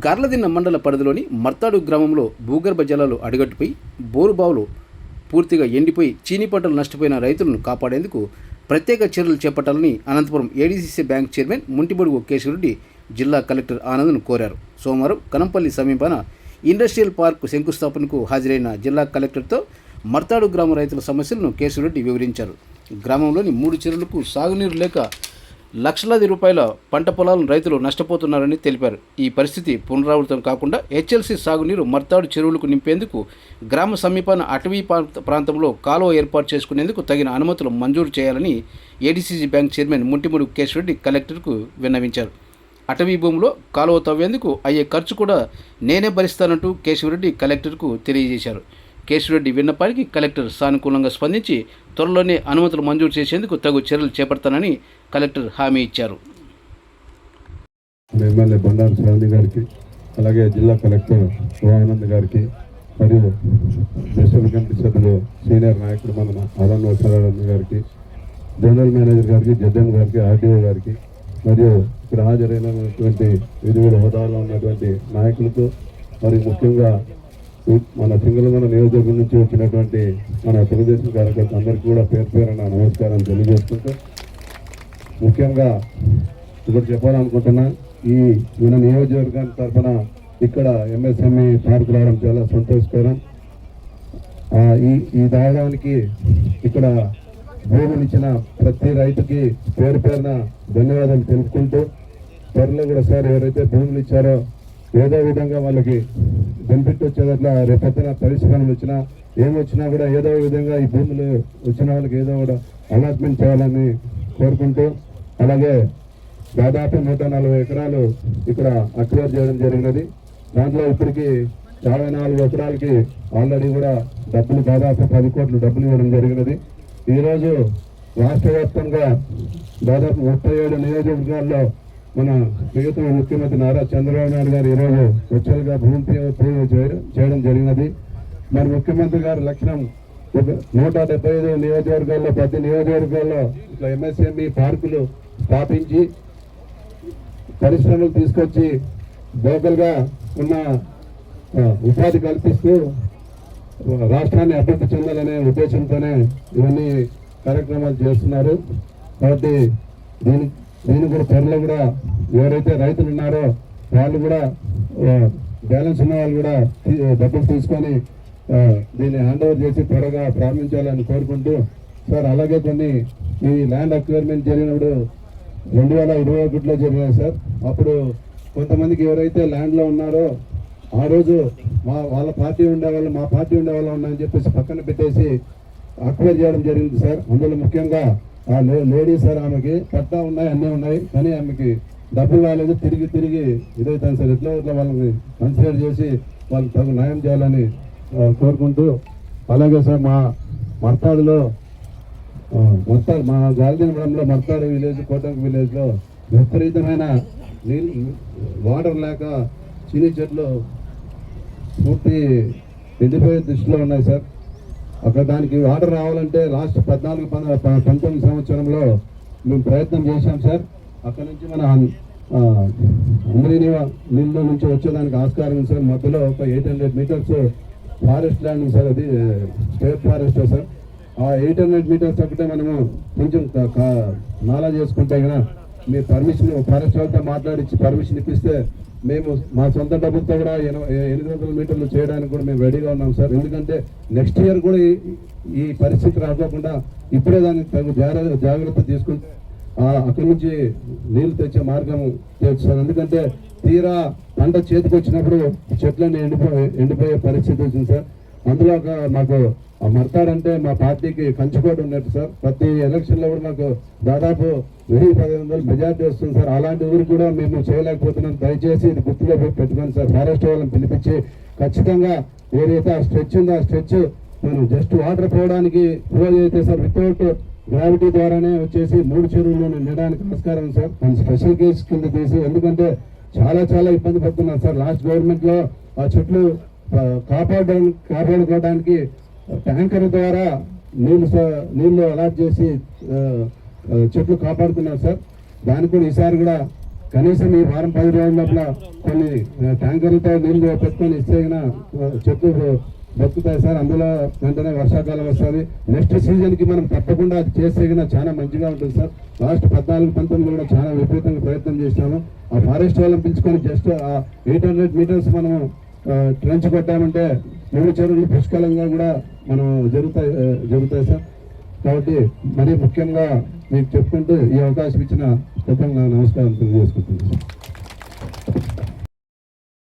గార్లదిన్న మండల పరిధిలోని మర్తాడు గ్రామంలో భూగర్భ జలాలు అడుగట్టుపై బోరుబావులు పూర్తిగా ఎండిపోయి చీనీ పంటలు నష్టపోయిన రైతులను కాపాడేందుకు ప్రత్యేక చర్యలు చేపట్టాలని Anantapuram ADCC bank chairman Muntibadugu Keshava Reddy జిల్లా కలెక్టర్ ఆనంద్ను కోరారు. సోమవారం కనంపల్లి సమీపాన ఇండస్ట్రియల్ పార్క్ శంకుస్థాపనకు హాజరైన జిల్లా కలెక్టర్తో మర్తాడు గ్రామ రైతుల సమస్యలను కేశవరెడ్డి వివరించారు. గ్రామంలోని 3 చెరువులకు సాగునీరు లేక లక్షలాది రూపాయల పంట పొలాలను రైతులు నష్టపోతున్నారని తెలిపారు. ఈ పరిస్థితి పునరావృతం కాకుండా హెచ్ఎల్సీ సాగునీరు మర్తాడు చెరువులకు నింపేందుకు గ్రామ సమీపాన అటవీ ప్రాంతంలో కాలువ ఏర్పాటు చేసుకునేందుకు తగిన అనుమతులు మంజూరు చేయాలని ఏడీసీసీ బ్యాంక్ చైర్మన్ ముంటిమూడి కేశవరెడ్డి కలెక్టర్కు విన్నవించారు. అటవీ భూమిలో కాలువ తవ్వేందుకు అయ్యే ఖర్చు కూడా నేనే భరిస్తానంటూ కేశవరెడ్డి కలెక్టర్కు తెలియజేశారు. కేశవరెడ్డి విన్నపానికి కలెక్టర్ సానుకూలంగా స్పందించి త్వరలోనే అనుమతులు మంజూరు చేసేందుకు తగు చర్యలు చేపడతానని కలెక్టర్ హామీ ఇచ్చారు. ఎమ్మెల్యే బండారు శ్రావణి గారికి, అలాగే జిల్లా కలెక్టర్ శివానంద్ గారికి, మరియు డిస్ట్రిక్ట్ కమిటీ సభ్యులు సీనియర్ నాయకుడు మన ఆనంద్ వసరానంద్ గారికి, జనరల్ మేనేజర్ గారికి, జడ్ఎం గారికి, ఆర్డీఓ గారికి, మరియు ఇక్కడ హాజరైనటువంటి వివిధ హోదాలో ఉన్నటువంటి నాయకులకు, మరియు ముఖ్యంగా మన సింగళమన నియోజకవర్గం నుంచి వచ్చినటువంటి మన తెలుగుదేశం కార్యకర్తలు అందరికీ కూడా పేరు పేరున నమస్కారం తెలియజేసుకుంటూ, ముఖ్యంగా ఇప్పుడు చెప్పాలనుకుంటున్నా, మన నియోజకవర్గానికి తరఫున ఇక్కడ ఎంఎస్ఎంఈ పార్కు రావడం చాలా సంతోషకరం. ఈ దాయడానికి ఇక్కడ భూములు ఇచ్చిన ప్రతి రైతుకి పేరు పేరున ధన్యవాదాలు తెలుపుకుంటూ, త్వరలో కూడా సార్ ఎవరైతే భూములు ఇచ్చారో ఏదో విధంగా వాళ్ళకి బెనిఫిట్ వచ్చేదట్లా రేపొద్దున పరిశ్రమలు వచ్చినా ఏమొచ్చినా కూడా ఏదో విధంగా ఈ భూములు వచ్చిన వాళ్ళకి ఏదో కూడా అలాట్మెంట్ చేయాలని కోరుకుంటూ, అలాగే దాదాపు 140 ఎకరాలు ఇక్కడ అక్వైర్ చేయడం జరిగినది. దాంట్లో ఇప్పటికీ 54 ఎకరాలకి ఆల్రెడీ కూడా డబ్బులు దాదాపు 10 కోట్లు డబ్బులు ఇవ్వడం జరిగినది. ఈరోజు రాష్ట్ర వ్యాప్తంగా దాదాపు 37 నియోజకవర్గాల్లో మన ప్రియతమ ముఖ్యమంత్రి నారా చంద్రబాబు నాయుడు గారు ఈరోజు వచ్చలుగా భూమి పూజ చేయడం జరిగినది. మరి ముఖ్యమంత్రి గారి లక్ష్యం 175 నియోజకవర్గాల్లో, ప్రతి నియోజకవర్గాల్లో ఇట్లా ఎంఎస్ఎంఈ పార్కులు స్థాపించి పరిశ్రమలు తీసుకొచ్చి లోకల్గా ఉన్న ఉపాధి కల్పిస్తూ రాష్ట్రాన్ని అభివృద్ధి చెందాలనే ఉద్దేశంతోనే ఇవన్నీ కార్యక్రమాలు చేస్తున్నారు. కాబట్టి దీని కూడా త్వరలో కూడా ఎవరైతే రైతులు ఉన్నారో వాళ్ళు కూడా బ్యాలెన్స్ ఉన్న వాళ్ళు కూడా డబ్బులు తీసుకొని దీన్ని హ్యాండ్ ఓవర్ చేసి త్వరగా ప్రారంభించాలని కోరుకుంటూ, సార్ అలాగే కొన్ని ఈ ల్యాండ్ అక్వైర్మెంట్ జరిగినప్పుడు 2021లో జరిగినాయి సార్. అప్పుడు కొంతమందికి ఎవరైతే ల్యాండ్లో ఉన్నారో ఆ రోజు వాళ్ళ పార్టీ ఉండేవాళ్ళు, మా పార్టీ ఉండేవాళ్ళు ఉన్నాయని చెప్పేసి పక్కన పెట్టేసి అక్వైర్ చేయడం జరిగింది సార్. అందులో ముఖ్యంగా ఆ లేడీ సార్, ఆమెకి పట్టా ఉన్నాయి, అన్నీ ఉన్నాయి, కానీ ఆమెకి డబ్బులు రాలేదు. తిరిగి ఇదైతాను సార్. ఎట్లా వాళ్ళని కన్సిడర్ చేసి వాళ్ళకి తగు న్యాయం చేయాలని కోరుకుంటూ, అలాగే సార్ మా మర్తాడులో మా గాలిదినగూడెంలో మర్తాడు విలేజ్, కోటంకి విలేజ్లో విపరీతమైన వాటర్ లేక చీనీ చెట్లు పూర్తి ఎండిపోయే దృష్టిలో ఉన్నాయి సార్. అక్కడ దానికి వాటర్ రావాలంటే లాస్ట్ 14-19 సంవత్సరంలో మేము ప్రయత్నం చేశాం సార్. అక్కడ నుంచి మన అమరీని నీళ్ళ నుంచి వచ్చేదానికి ఆస్కారం ఉంది సార్. మధ్యలో ఒక 800 మీటర్స్ ఫారెస్ట్ ల్యాండ్ ఉంది సార్, అది స్టేట్ ఫారెస్ట్ సార్. ఆ 800 మీటర్స్ ఒకటే మనము కొంచెం నాలా చేసుకుంటే కదా మీ పర్మిషన్ ఫారెస్ట్ వాళ్ళతో మాట్లాడించి పర్మిషన్ ఇప్పిస్తే మేము మా సొంత డబ్బులతో కూడా 800 మీటర్లు చేయడానికి కూడా మేము రెడీగా ఉన్నాం సార్. ఎందుకంటే నెక్స్ట్ ఇయర్ కూడా ఈ పరిస్థితి రాకోకుండా ఇప్పుడే దానికి తగు జాగ్రత్త తీసుకుంటే అక్కడి నుంచి నీళ్లు తెచ్చే మార్గం సార్. ఎందుకంటే తీరా పంట చేతికి వచ్చినప్పుడు చెట్లన్నీ ఎండిపోయే పరిస్థితి వచ్చింది సార్. అందులో మాకు మర్తాడంటే మా పార్టీకి కంచుకోట ఉన్నట్టు సార్. ప్రతి ఎలక్షన్లో కూడా మాకు దాదాపు 1000-1500 మెజార్టీ వస్తుంది సార్. అలాంటి ఊరు కూడా మేము చేయలేకపోతున్నాం. దయచేసి ఇది గుర్తులో పెట్టుకోండి సార్. ఫారెస్ట్ వాళ్ళని పిలిపించి ఖచ్చితంగా ఏదైతే ఆ స్ట్రెచ్ ఉందో ఆ స్ట్రెచ్ మనం జస్ట్ వాటర్ పోవడానికి క్లోజ్ అయితే సార్ వితౌట్ గ్రావిటీ ద్వారానే వచ్చేసి 3 చెరువులను నిండడానికి నమస్కారం సార్. మన స్పెషల్ కేసు కింద తీసి, ఎందుకంటే చాలా ఇబ్బంది పడుతున్నాం సార్. లాస్ట్ గవర్నమెంట్లో ఆ చెట్లు కాపాడుకోవడానికి ట్యాంకర్ ద్వారా నీళ్లు అలాట్ చేసి చెట్లు కాపాడుతున్నారు సార్. దానికి కూడా ఈసారి కూడా కనీసం ఈ వారం 10 రోజుల లోపల కొన్ని ట్యాంకర్లతో నీళ్లు పెట్టుకొని ఇస్తే చెట్లు బతుకుతాయి సార్. అందులో వెంటనే వర్షాకాలం వస్తుంది. నెక్స్ట్ సీజన్కి మనం తప్పకుండా అది చేస్తే చాలా మంచిగా ఉంటుంది సార్. లాస్ట్ 14-19 కూడా చాలా విపరీతంగా ప్రయత్నం చేసినాము. ఆ ఫారెస్ట్ వాళ్ళని పిలుచుకొని జస్ట్ ఆ 800 మీటర్స్ మనము ట్రెంచ్ కొట్టామంటే 3 చెరువులు పుష్కలంగా కూడా మనం జరుగుతాయి సార్. కాబట్టి మరి ముఖ్యంగా మీకు చెప్పుకుంటూ ఈ అవకాశం ఇచ్చిన ప్రథమ నమస్కారం తెలియజేసుకుంటున్నాను.